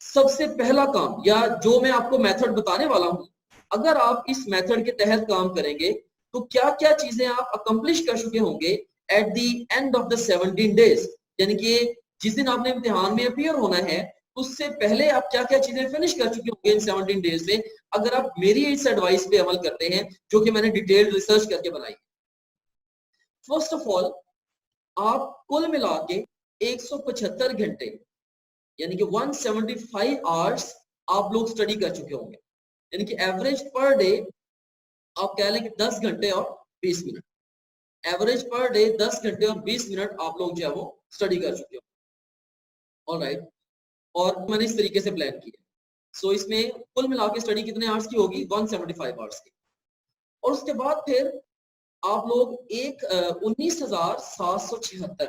सबसे पहला काम या जो मैं आपको मेथड बताने वाला हूं, अगर आप इस मेथड के तहत काम करेंगे तो क्या क्या चीजें आप अकम्प्लिश कर चुके होंगे at the end of the 17 days, यानी कि जिस दिन आपने इम्तिहान में अपीयर होना है उससे पहले आप क्या क्या चीजें फिनिश कर चुके होंगे इन 17 डेज में, अगर आप मेरी इस एडवाइस पे अमल करते हैं जो कि मैंने डिटेल्ड रिसर्च करके बनाई। फर्स्ट ऑफ ऑल, आप कुल मिला के 175 घंटे यानी कि 175 आवर्स आप लोग स्टडी कर चुके होंगे, यानी कि एवरेज पर डे आप कह लें कि 10 घंटे और 20 मिनट, एवरेज पर डे 10 घंटे और 20 मिनट आप लोग जो है वो स्टडी कर चुके हो। ऑलराइट, और मैंने इस तरीके से प्लान किया। सो इसमें कुल मिला के स्टडी कितने आवर्स की होगी? 175 आवर्स की। और उसके बाद फिर आप लोग एक 19,776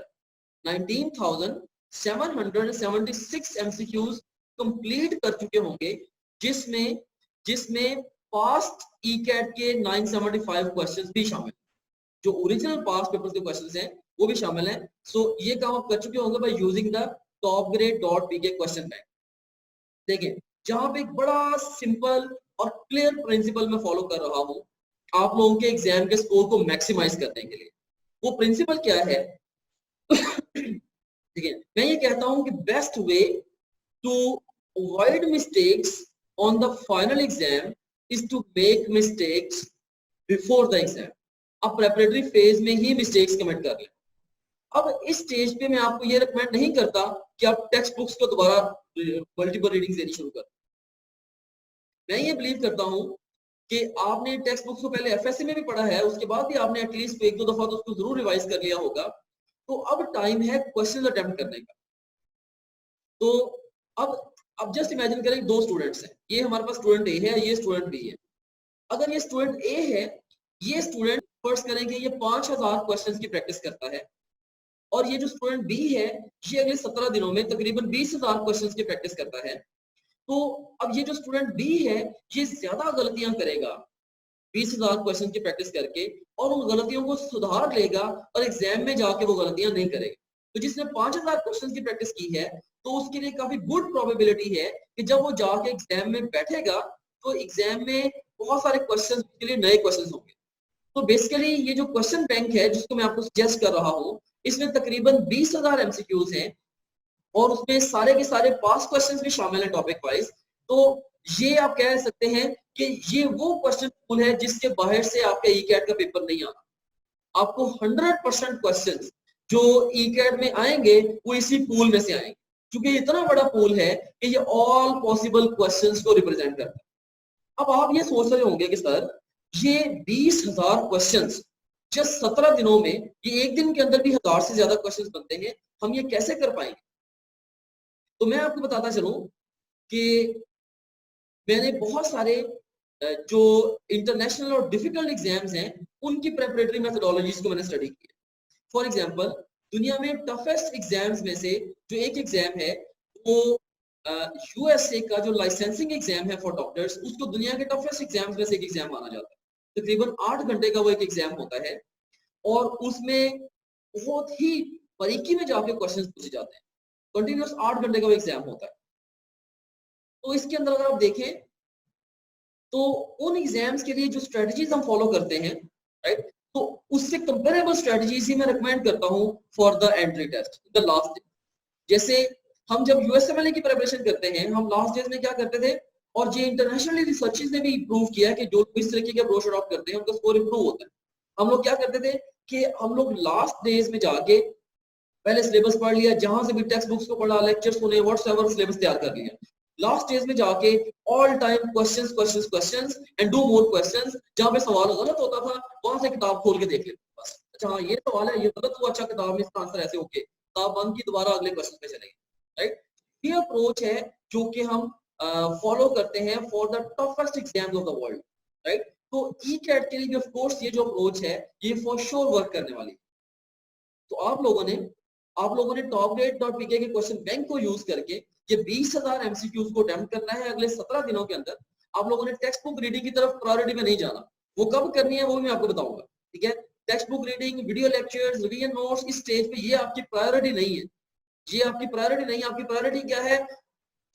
19,776 एमसीक्यूज कंप्लीट कर चुके होंगे, जिसमें जिसमें पास्ट ईकैट के 975 क्वेश्चंस भी शामिल, जो ओरिजिनल पास्ट पेपर्स के क्वेश्चंस हैं वो भी शामिल हैं। सो ये काम आप कर चुके होंगे by using the topgrade.pk question bank. देखिए, जहां पे एक बड़ा सिंपल और क्लियर प्रिंसिपल मैं फॉलो कर रहा हूं आप लोगों के एग्जाम के स्कोर को मैक्सिमाइज करने के लिए। वो प्रिंसिपल क्या है? ठीक है, मैं ये कहता हूं कि best way to avoid mistakes on the final exam is to make mistakes before the exam. आप प्रेपरेटरी फेज में ही मिस्टेक्स कमिट कर लें। अब इस स्टेज पे मैं आपको ये रिकमेंड नहीं करता कि आप टेक्स्ट बुक्स को दोबारा मल्टीपल रीडिंग देनी शुरू कर। मैं ये बिलीव करता हूं कि आपने टेक्स्ट बुक्स को पहले एफएससी में भी पढ़ा है, उसके बाद भी आपने एटलीस्ट एक दो दफा तो उसको जरूर रिवाइज कर लिया होगा। तो अब टाइम है क्वेश्चन अटेम्प्ट करने का। तो अब जस्ट इमेजिन करें दो स्टूडेंट्स हैं, ये हमारे पास स्टूडेंट ए है, ये स्टूडेंट बी है। अगर ये स्टूडेंट ए है, ये स्टूडेंट फर्स्ट करेंगे ये 5000 क्वेश्चंस की प्रैक्टिस करता है, और ये जो स्टूडेंट बी है ये अगले 17 दिनों में तकरीबन 20,000 क्वेश्चंस की प्रैक्टिस करता है। तो अब ये जो स्टूडेंट बी है ये ज्यादा गलतियां करेगा 20,000 क्वेश्चन की प्रैक्टिस करके, और उन गलतियों को सुधार लेगा और एग्जाम में जाके वो गलतियां नहीं करेगा। तो जिसने 5,000 क्वेश्चन की प्रैक्टिस की है तो उसके लिए काफी गुड प्रोबेबिलिटी है कि जब वो जाके एग्जाम में बैठेगा तो एग्जाम में बहुत सारे क्वेश्चन के लिए नए क्वेश्चन होंगे। तो बेसिकली ये जो क्वेश्चन बैंक है जिसको मैं आपको सजेस्ट कर रहा हूँ, इसमें तकरीबन 20,000 एमसीक्यूज हैं और उसमें सारे के सारे पास क्वेश्चंस भी शामिल हैं टॉपिक वाइज। तो ये आप कह सकते हैं कि ये वो क्वेश्चन पूल है जिसके बाहर से आपका ईकैट का पेपर नहीं आना। आपको 100% क्वेश्चंस जो ईकैट में आएंगे वो इसी पूल में से आएंगे, क्योंकि इतना बड़ा पूल है कि ये ऑल पॉसिबल क्वेश्चंस को रिप्रेजेंट करता है। अब आप ये सोच रहे होंगे कि सर ये 20,000 क्वेश्चंस जस्ट 17 दिनों में, ये एक दिन के अंदर भी 1000 से ज्यादा क्वेश्चंस बनते हैं, हम ये कैसे कर पाएंगे? तो मैं आपको बताता चलूं कि मैंने बहुत सारे जो इंटरनेशनल और डिफिकल्ट एग्जाम्स हैं उनकी प्रेपरेटरी मेथोडोलॉजीज को मैंने स्टडी किया। फॉर एग्जांपल, दुनिया में टफेस्ट एग्जाम्स में से जो एक एग्जाम है वो यूएसए का जो लाइसेंसिंग एग्जाम है फॉर डॉक्टर्स, उसको दुनिया के टफेस्ट एग्जाम्स में से एक एग्जाम माना जाता है। तकरीबन 8 घंटे का वो एक एग्जाम होता है और उसमें बहुत ही बारीकी में जाके क्वेश्चंस पूछे जाते हैं। कंटिन्यूअस 8 घंटे का वो एग्जाम होता है। तो इसके अंदर अगर आप देखें तो उन एग्जाम्स के लिए जो स्ट्रेटजीज हम फॉलो करते हैं, राइट, तो उससे कंपेरेबल स्ट्रेटजीज ही मैं रिकमेंड करता हूं for the entry test the last day. जैसे हम जब यूएसएमएलए की प्रिपरेशन करते हैं, हम लास्ट डेज में क्या करते थे, और ये इंटरनेशनली रिसर्चेस ने भी प्रूव किया कि जो इस तरीके के अप्रोच अडॉप्ट करते हैं उनका स्कोर इंप्रूव होता है। हम लोग क्या करते थे कि हम लोग लास्ट डेज में जाके पहले सिलेबस पढ़ लिया, जहां से भी टेक्स्ट बुक्स को पढ़ा, लेक्चर्स सुने, व्हाट्सएवर सिलेबस तैयार कर लिया। लास्ट स्टेज में जाके all time questions questions questions and do more questions. जहां पे सवाल गलत होता था वहां से किताब खोल के देख लेते बस, अच्छा हाँ ये सवाल है, ये गलत हुआ, अच्छा किताब में इसका आंसर ऐसे, ओके, किताब बंद की, दोबारा अगले क्वेश्चन पे चलेंगे, राइट। ये अप्रोच है जो कि हम फॉलो करते हैं for the toughest exams of the world, right. तो ई कैट के लिए ऑफ कोर्स ये जो अप्रोच है ये फॉर श्योर वर्क करने वाली। तो आप लोगों ने topgrade.pk के क्वेश्चन बैंक को यूज करके ये 20,000 एमसीक्यूज को अटेम्प्ट करना है अगले 17 दिनों के अंदर। आप लोगों ने टेक्स्ट बुक रीडिंग की तरफ प्रायोरिटी में नहीं जाना, वो कब करनी है वो भी मैं आपको बताऊंगा, ठीक है। Text book reading, video lectures, revision notes, इस स्टेज पे ये आपकी प्रायोरिटी नहीं है, ये आपकी प्रायोरिटी नहीं है। आपकी प्रायोरिटी क्या है?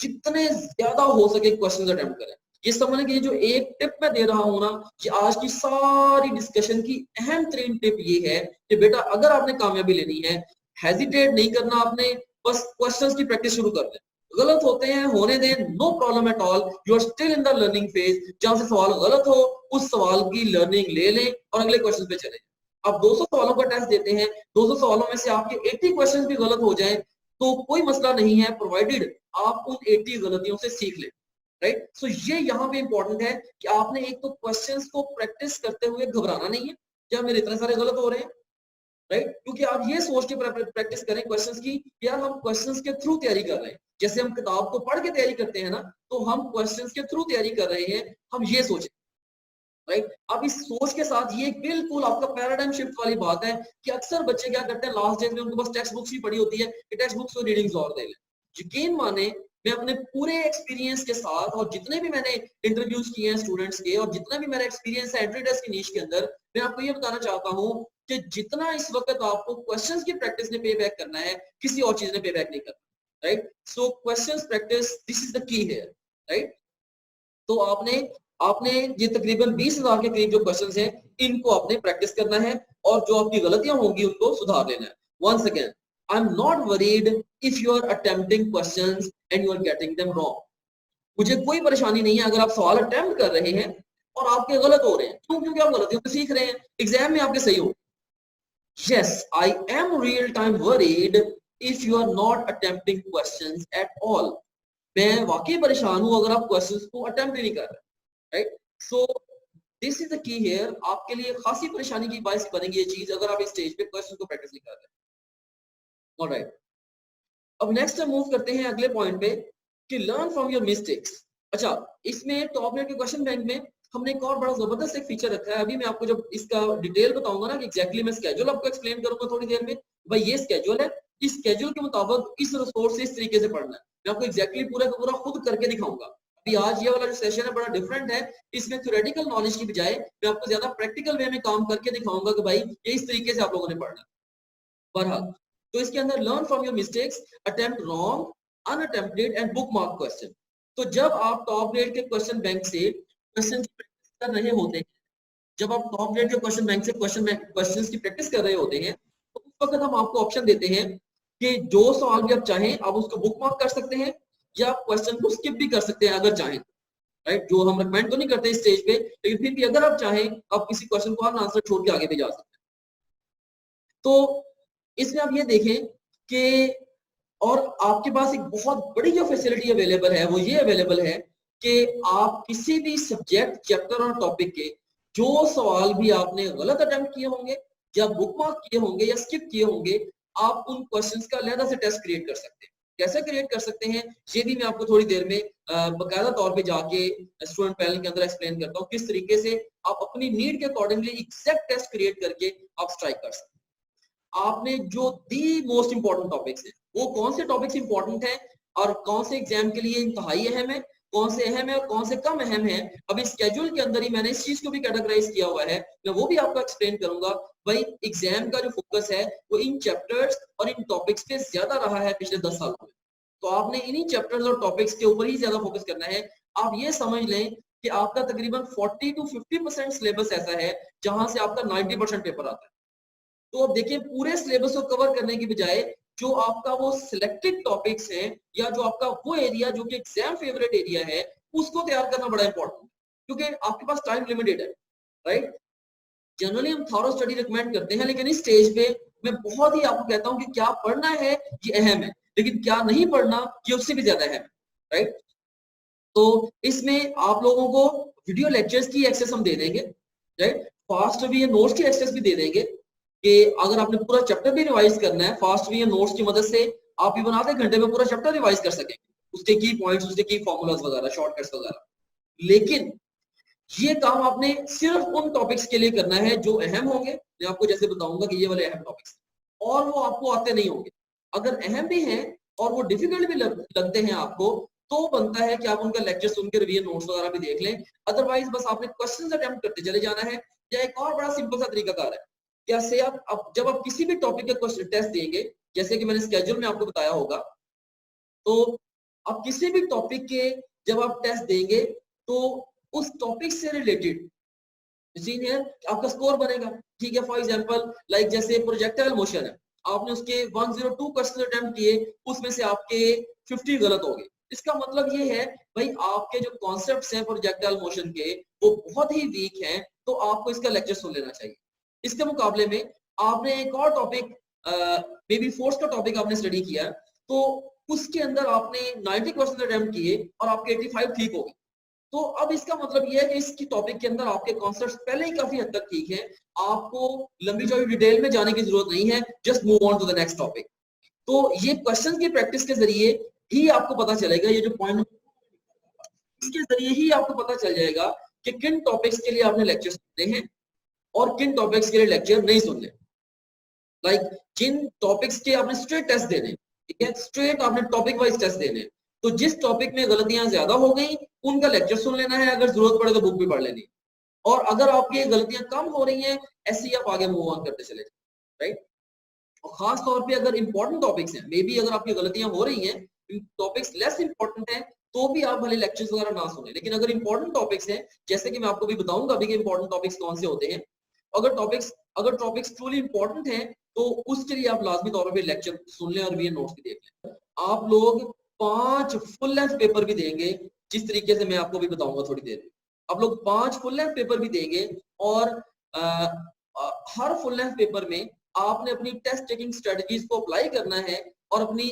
जितने ज्यादा हो सके क्वेश्चंस अटेम्प्ट करें। ये समझने की जो एक टिप मैं दे रहा हूं ना, कि आज की सारी डिस्कशन की अहम तरीन टिप ये है कि बेटा अगर आपने कामयाबी लेनी है, हेजिटेट नहीं करना आपने, बस क्वेश्चंस की प्रैक्टिस शुरू कर दें। गलत होते हैं होने दें, no problem at all, you are still in the learning phase. जहां से सवाल गलत हो उस सवाल की लर्निंग ले लें और अगले क्वेश्चन पे चले। आप 200 सवालों का टेस्ट देते हैं, 200 सवालों में से आपके 80 क्वेश्चन भी गलत हो जाए तो कोई मसला नहीं है, प्रोवाइडेड आप उन 80 गलतियों से सीख लें। राइट, सो ये यहाँ पे इंपॉर्टेंट है कि आपने एक तो क्वेश्चंस को प्रैक्टिस करते हुए घबराना नहीं है क्या मेरे इतने सारे गलत हो रहे हैं। राइट, क्योंकि आप ये सोच के प्रैक्टिस करें क्वेश्चंस की, यार हम क्वेश्चंस के थ्रू तैयारी कर रहे हैं। जैसे हम किताब को पढ़ के तैयारी करते हैं ना, तो हम क्वेश्चंस के थ्रू तैयारी कर रहे हैं, हम ये सोचें। राइट, अब इस सोच के साथ ये बिल्कुल आपका पैराडाइम शिफ्ट वाली बात है कि अक्सर बच्चे क्या करते हैं, लास्ट डेज में उनके पास टेक्स्ट बुक्स ही पड़ी होती है कि टेक्स्ट बुक्स को रीडिंग्स और दे लें। यकीन माने, मैं अपने पूरे एक्सपीरियंस के साथ और जितने भी मैंने इंटरव्यूज किए हैं स्टूडेंट्स के और जितना भी मेरा एक्सपीरियंस है एंट्री टेस्ट की नीश के अंदर, मैं आपको ये बताना चाहता हूँ कि जितना इस वक्त आपको क्वेश्चंस की प्रैक्टिस ने पे बैक करना है, किसी और चीज ने पे बैक नहीं करना। Right, so questions practice, this is the key here. Right, तो आपने आपने ये तकरीबन 20,000 के करीब जो क्वेश्चंस हैं, इनको आपने प्रैक्टिस करना है और जो आपकी गलतियां होंगी उनको सुधार लेना है। Once again, I am not worried if you are attempting questions and you are getting them wrong. मुझे कोई परेशानी नहीं है अगर आप सवाल अटेम्प्ट कर रहे हैं और आपके गलत हो रहे हैं। क्यों? क्योंकि आप गलतियों से सीख रहे हैं, एग्जाम में आपके सही हो। Yes, I am real time worried if you are not attempting questions at all. मैं वाकई परेशान हूं अगर आप क्वेश्चंस को अटेम्प्ट ही नहीं कर रहे। Right, so this is the key here. आपके लिए खासी परेशानी की बायस बनेगी ये चीज अगर आप इस स्टेज पे क्वेश्चन को प्रैक्टिस नहीं कर रहे। ऑलराइट, अब नेक्स्ट हम मूव करते हैं अगले पॉइंट पे कि लर्न फ्रॉम योर मिस्टेक्स। अच्छा, इसमें टॉप लेवल के क्वेश्चन बैंक में हमने एक और बड़ा जबरदस्त एक फीचर रखा है। अभी मैं आपको जब इसका डिटेल बताऊंगा ना कि एग्जैक्टली मैं स्केड्यूल आपको एक्सप्लेन करूंगा थोड़ी देर में, भाई ये स्केड्यूल है, इस स्केड्यूल के मुताबिक इस रिसोर्स से इस तरीके से पढ़ना है। मैं आपको एग्जैक्टली पूरा का पूरा खुद करके दिखाऊंगा। अभी आज ये वाला जो सेशन है बड़ा डिफरेंट है, इसमें थ्योरेटिकल नॉलेज की बजाय मैं आपको ज्यादा प्रैक्टिकल वे में काम करके दिखाऊंगा कि भाई ये इस तरीके से आप लोगों ने पढ़ना है। बहरहाल, तो इसके अंदर learn from your mistakes, attempt wrong, unattempted and book mark question. तो जब आप टॉप ग्रेड के क्वेश्चन बैंक से क्वेश्चन की प्रैक्टिस कर रहे होते हैं, जब आप टॉप ग्रेड के क्वेश्चन बैंक से क्वेश्चंस की प्रैक्टिस कर रहे होते हैं, तो उस वक्त हम आपको ऑप्शन देते हैं कि जो सवाल भी आप चाहें आप उसको बुक मार्क कर सकते हैं या आप क्वेश्चन को स्किप भी कर सकते हैं अगर चाहें। राइट, जो हम रिकमेंड तो नहीं करते इस स्टेज पे, लेकिन फिर भी अगर आप चाहें आप किसी क्वेश्चन को आंसर छोड़ के आगे भी जा सकते हैं। तो इसमें आप ये देखें कि और आपके पास एक बहुत बड़ी जो फैसिलिटी अवेलेबल है वो ये अवेलेबल है कि आप किसी भी सब्जेक्ट, चैप्टर और टॉपिक के जो सवाल भी आपने गलत अटेम्प्ट किए होंगे या बुक मार्क किए होंगे या स्किप किए होंगे, आप उन क्वेश्चंस का अलग से टेस्ट क्रिएट कर सकते हैं। कैसे क्रिएट कर सकते हैं ये भी मैं आपको थोड़ी देर में बाकायदा तौर पे जाके स्टूडेंट पैनल के अंदर एक्सप्लेन करता हूँ, किस तरीके से आप अपनी नीड के अकॉर्डिंगली एग्जैक्ट टेस्ट क्रिएट करके आप स्ट्राइक कर सकते हैं। आपने जो दी मोस्ट इंपॉर्टेंट टॉपिक्स हैं, वो कौन से टॉपिक्स इंपॉर्टेंट हैं और कौन से एग्जाम के लिए इंतहाई अहम है, कौन से अहम है और कौन से कम अहम है, अब इस स्केड्यूल के अंदर ही मैंने इस चीज को भी कैटेगराइज किया हुआ है, मैं वो भी आपको एक्सप्लेन करूंगा। भाई एग्जाम का जो फोकस है वो इन चैप्टर्स और इन टॉपिक्स पे ज्यादा रहा है पिछले 10 सालों में, तो आपने इन्हीं चैप्टर्स और टॉपिक्स के ऊपर ही ज्यादा फोकस करना है। आप ये समझ लें कि आपका तकरीबन 40 to 50% सिलेबस ऐसा है जहां से आपका 90% पेपर आता है। तो अब देखिए, पूरे सिलेबस को कवर करने की बजाय जो आपका वो सिलेक्टेड टॉपिक्स हैं या जो आपका वो एरिया जो कि एग्जाम फेवरेट एरिया है, उसको तैयार करना बड़ा इंपॉर्टेंट है, क्योंकि आपके पास टाइम लिमिटेड है। राइट, जनरली हम थॉरो स्टडी रिकमेंड करते हैं, लेकिन इस स्टेज पे मैं बहुत ही आपको कहता हूं कि क्या पढ़ना है ये अहम है, लेकिन क्या नहीं पढ़ना ये उससे भी ज्यादा अहम है। राइट, तो इसमें आप लोगों को वीडियो लेक्चर्स की एक्सेस हम दे देंगे। राइट, फास्ट भी नोट्स की एक्सेस भी दे देंगे कि अगर आपने पूरा चैप्टर भी रिवाइज करना है, फास्ट भी नोट्स की मदद से आप इवन आधे घंटे में पूरा चैप्टर रिवाइज कर सकेंगे, उसके की पॉइंट्स, उसके की फॉर्मूलाज वगैरह, शॉर्टकट्स वगैरह। लेकिन ये काम आपने सिर्फ उन टॉपिक्स के लिए करना है जो अहम होंगे। मैं आपको जैसे बताऊंगा कि ये वाले अहम टॉपिक्स, और वो आपको आते नहीं होंगे। अगर अहम भी हैं और वो डिफिकल्ट भी लगते हैं आपको, तो बनता है कि आप उनका लेक्चर सुन के रिवीजन नोट्स वगैरह भी देख लें। अदरवाइज बस आपने क्वेश्चंस अटेम्प्ट करते चले जाना है। या एक और बड़ा सिंपल सा तरीकाकार है, कैसे आप जब आप किसी भी टॉपिक का क्वेश्चन टेस्ट देंगे, जैसे कि मैंने स्केड्यूल में आपको बताया होगा, तो आप किसी भी टॉपिक के जब आप टेस्ट देंगे तो उस टॉपिक से रिलेटेड आपका स्कोर बनेगा। ठीक है, फॉर एग्जांपल लाइक जैसे प्रोजेक्टाइल मोशन है, आपने उसके 102 क्वेश्चन अटेम्प्ट किए, उसमें से आपके 50 गलत हो गए। इसका मतलब ये है भाई आपके जो कॉन्सेप्ट्स हैं प्रोजेक्टाइल मोशन के वो बहुत ही वीक हैं, तो आपको इसका लेक्चर सुन लेना चाहिए। इसके मुकाबले में आपने एक और टॉपिक बेबी फोर्स का टॉपिक आपने स्टडी किया, तो उसके अंदर आपने 90 क्वेश्चन अटेम्प्ट किए और आपके 85 ठीक हो गए। तो अब इसका मतलब ये है कि इसकी टॉपिक के अंदर आपके कॉन्सेप्ट्स पहले ही काफी हद तक ठीक है, आपको लंबी चौड़ी डिटेल में जाने की जरूरत नहीं है, just move on to the next topic. तो ये क्वेश्चन की प्रैक्टिस के जरिए ही आपको पता चलेगा, ये जो पॉइंट इसके जरिए ही आपको पता चल जाएगा कि किन टॉपिक्स के लिए आपने लेक्चर सुनने हैं और किन टॉपिक्स के लिए लेक्चर नहीं सुनने। लाइक जिन टॉपिक्स के आपने स्ट्रेट टेस्ट देने, ठीक है, स्ट्रेट आपने टॉपिक वाइज टेस्ट देने, तो जिस टॉपिक में गलतियां ज्यादा हो गई उनका लेक्चर सुन लेना है, अगर जरूरत पड़े तो बुक भी पढ़ लेनी। और अगर आपकी गलतियां कम हो रही हैं, ऐसे ही आप आगे मूव ऑन करते चले जाए, राइट। और खास तौर पे अगर इंपॉर्टेंट टॉपिक्स हैं, मे बी अगर आपकी गलतियां हो रही हैं, टॉपिक्स लेस इंपॉर्टेंट हैं, तो भी आप भले लेक्चर्स वगैरह ना सुने, लेकिन अगर इंपॉर्टेंट टॉपिक्स हैं, जैसे कि मैं आपको भी बताऊंगा अभी कि इंपॉर्टेंट टॉपिक्स कौन से होते हैं, अगर टॉपिक्स ट्रूली इंपॉर्टेंट हैं तो उसके लिए आप लाजमी तौर पर लेक्चर सुन लें और भी नोट्स भी देख लें। आप लोग 5 फुल लेंथ पेपर भी देंगे, जिस तरीके से मैं आपको भी बताऊंगा थोड़ी देर में। आप लोग 5 फुल लेंथ पेपर भी देंगे और हर फुल लेंथ पेपर में आपने अपनी टेस्ट टेकिंग स्ट्रेटजीज को अप्लाई करना है और अपनी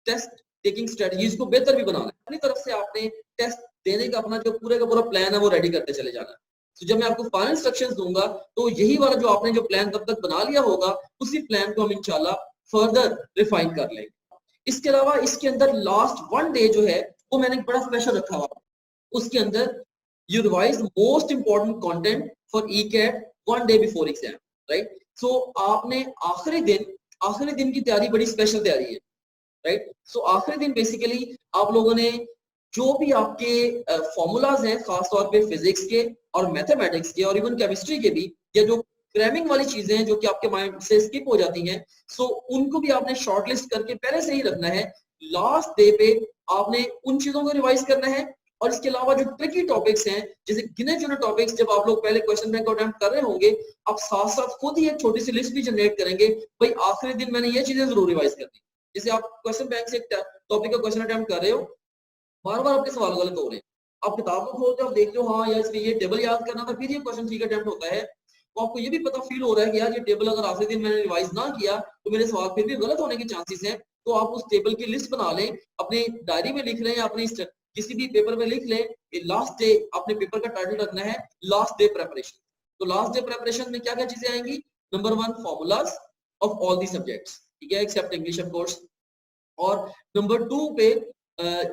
टेस्ट टेकिंग स्ट्रेटजीज को बेहतर भी बनाना है। अपनी तरफ से आपने टेस्ट देने का अपना जो पूरे का पूरा प्लान है वो रेडी करते चले जाना है। तो जब मैं आपको फाइनल इंस्ट्रक्शंस दूंगा तो यही वाला जो आपने जो प्लान तब तक बना लिया होगा, उसी प्लान को हम इंशाल्लाह फर्दर रिफाइन कर लेंगे। इसके अलावा इसके अंदर लास्ट 1 डे जो है वो मैंने बड़ा स्पेशल रखा हुआ, उसके अंदर you revise most important content for ECAT 1 day before exam, right. So आपने आखिरी दिन की तैयारी बड़ी स्पेशल तैयारी है, राइट। सो आखिरी दिन बेसिकली आप लोगों ने जो भी आपके फॉर्मूलाज हैं, खासतौर पे फिजिक्स के और मैथमेटिक्स के और इवन केमिस्ट्री के भी, या जो क्रैमिंग वाली चीजें हैं जो कि आपके माइंड से स्किप हो जाती हैं, सो उनको भी आपने शॉर्टलिस्ट करके पहले से ही रखना है। लास्ट डे पे आपने उन चीजों को रिवाइज करना है। और इसके अलावा जो ट्रिकी टॉपिक्स हैं, जैसे गिने चुने टॉपिक्स, जब आप लोग पहले क्वेश्चन बैंक अटेम्प्ट कर रहे होंगे, आप साथ साथ खुद ही एक छोटी सी लिस्ट भी जनरेट करेंगे, भाई आखिरी दिन मैंने ये चीजें जरूर रिवाइज करनी। जैसे आप क्वेश्चन बैंक से एक टॉपिक का क्वेश्चन अटेम्प्ट कर रहे हो, बार बार आपके सवाल गलत हो रहे हैं, आप किताब को खोलते हो, आप देखते हो हाँ यार इसमें ये टेबल याद करना था, फिर ये क्वेश्चन ठीक अटेम्प्ट होता है, तो आपको ये भी पता फील हो रहा है कि यार ये टेबल अगर आखिरी दिन मैंने रिवाइज ना किया तो मेरे सवाल फिर भी गलत होने के चांसेस हैं। तो आप उस टेबल की लिस्ट बना लें, अपनी डायरी में लिख लें या अपनी किसी भी पेपर में लिख लें। लास्ट डे अपने पेपर का टाइटल रखना है लास्ट डे प्रेपरेशन। तो लास्ट डे प्रेपरेशन में क्या क्या चीजें आएंगी? Number 1 formulas of all the subjects, ठीक है, एक्सेप्ट इंग्लिश ऑफ कोर्स। और नंबर 2 पे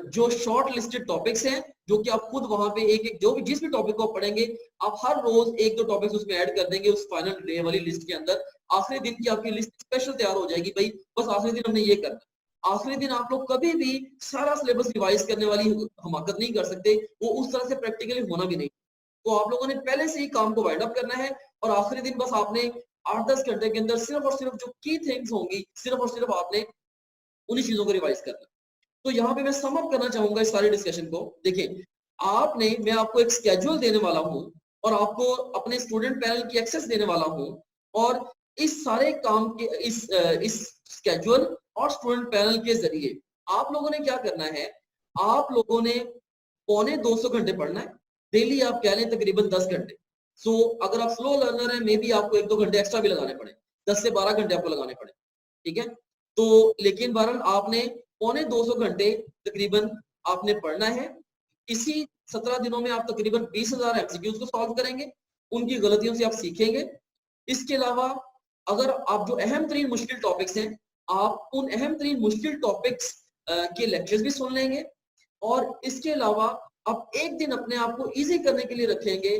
जो शॉर्ट लिस्टेड टॉपिक्स हैं, जो कि आप खुद वहां पे एक एक जो भी जिस भी टॉपिक को आप पढ़ेंगे, आप हर रोज 1-2 टॉपिक्स उसमें ऐड कर देंगे उस फाइनल डे वाली लिस्ट के अंदर। आखिरी दिन की आपकी लिस्ट स्पेशल तैयार हो जाएगी, भाई बस आखिरी दिन हमने ये करना। आखिरी दिन आप लोग कभी भी सारा सिलेबस रिवाइज करने वाली हमाकत नहीं कर सकते, वो उस तरह से प्रैक्टिकली होना भी नहीं। तो आप लोगों ने पहले से ही काम को वाइंड अप करना है और आखिरी दिन बस आपने 8-10 घंटे के अंदर सिर्फ और सिर्फ जो की थिंग्स होंगी, सिर्फ और सिर्फ आपने उन्हीं चीजों को रिवाइज करना। तो यहाँ पे मैं सम अप करना चाहूंगा इस सारे डिस्कशन को। देखिए मैं आपको एक स्केड्यूल देने वाला हूँ और आपको अपने स्टूडेंट पैनल की एक्सेस देने वाला हूँ, और इस सारे काम के इस स्केड्यूल और स्टूडेंट पैनल के जरिए आप लोगों ने क्या करना है, आप लोगों ने 250 घंटे पढ़ना है डेली, आप कह लें तकरीबन 10 घंटे। सो अगर आप स्लो लर्नर हैं, मे बी आपको 1-2 घंटे एक्स्ट्रा भी लगाने पड़े, 10 से 12 घंटे आपको लगाने पड़े, ठीक है। तो लेकिन बहरहाल आपने 250 घंटे तकरीबन आपने पढ़ना है। इसी 17 दिनों में आप तकरीबन 20,000 एमसीक्यूज को सॉल्व करेंगे, उनकी गलतियों से आप सीखेंगे। इसके अलावा अगर आप जो अहम तरीन मुश्किल टॉपिक्स हैं, आप उन अहम तरीन मुश्किल टॉपिक्स के लेक्चर्स भी सुन लेंगे। और इसके अलावा आप एक दिन अपने आप को इजी करने के लिए रखेंगे,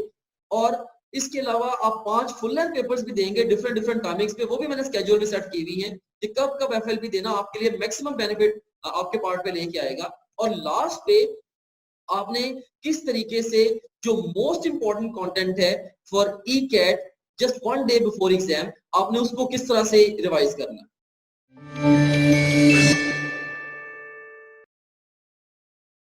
और इसके अलावा आप 5 फुल लेंथ पेपर्स भी देंगे डिफरेंट टाइमिंग्स पे, वो भी मैंने स्केड्यूल में सेट की हुई है कि कब कब एफएलपी देना आपके लिए मैक्सिमम बेनिफिट आपके पार्ट पे लेके आएगा। और लास्ट पे आपने किस तरीके से जो मोस्ट इंपॉर्टेंट कंटेंट है for ECAT just 1 day before exam, आपने उसको किस तरह से रिवाइज करना।